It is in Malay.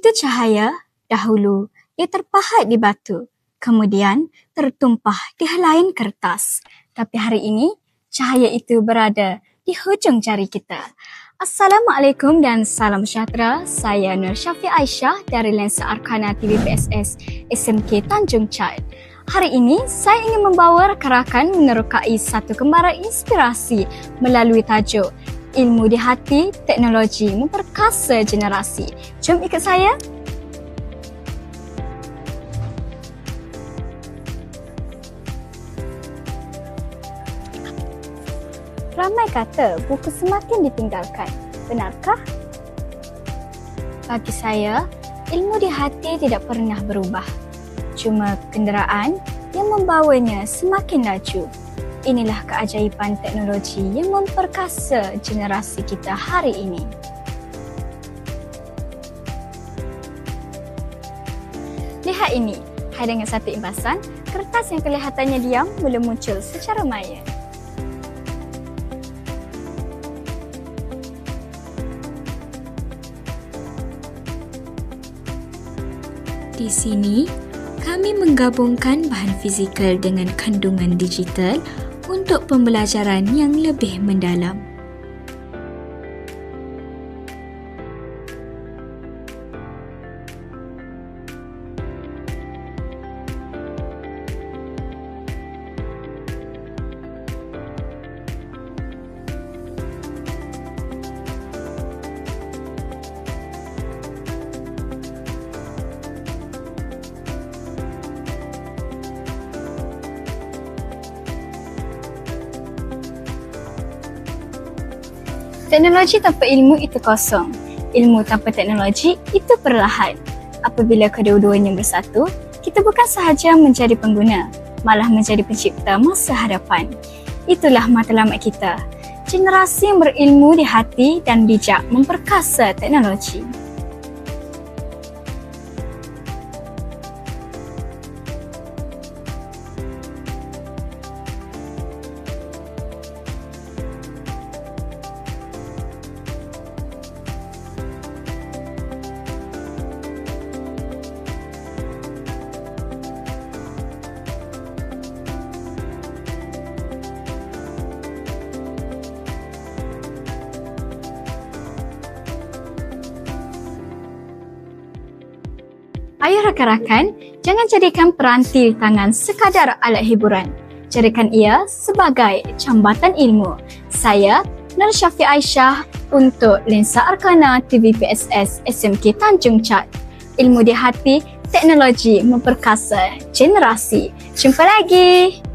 Itu cahaya, dahulu ia terpahat di batu, kemudian tertumpah di helaian kertas. Tapi hari ini, cahaya itu berada di hujung jari kita. Assalamualaikum dan salam sejahtera. Saya Nur Syafiq Aisyah dari Lensa Arkana TV PSS SMK Tanjung Chat. Hari ini, saya ingin membawa rakan-rakan menerokai satu kembaran inspirasi melalui tajuk Ilmu di Hati, Teknologi Memperkasa Generasi. Jom ikut saya. Ramai kata buku semakin ditinggalkan. Benarkah? Bagi saya, ilmu di hati tidak pernah berubah. Cuma kenderaan yang membawanya semakin laju. Inilah keajaiban teknologi yang memperkasa generasi kita hari ini. Lihat ini, hai dengan satu imbasan, kertas yang kelihatannya diam mula muncul secara maya. Di sini, kami menggabungkan bahan fizikal dengan kandungan digital untuk pembelajaran yang lebih mendalam. Teknologi tanpa ilmu itu kosong. Ilmu tanpa teknologi itu perlahan. Apabila kedua-duanya bersatu, kita bukan sahaja menjadi pengguna, malah menjadi pencipta masa hadapan. Itulah matlamat kita. Generasi yang berilmu di hati dan bijak memperkasa teknologi. Ayuh rakan-rakan, jangan jadikan peranti di tangan sekadar alat hiburan. Jadikan ia sebagai jambatan ilmu. Saya, Nur Syafiq Aisyah untuk Lensa Arkana TV PSS SMK Tanjung Chat. Ilmu di hati, teknologi memperkasa generasi. Jumpa lagi!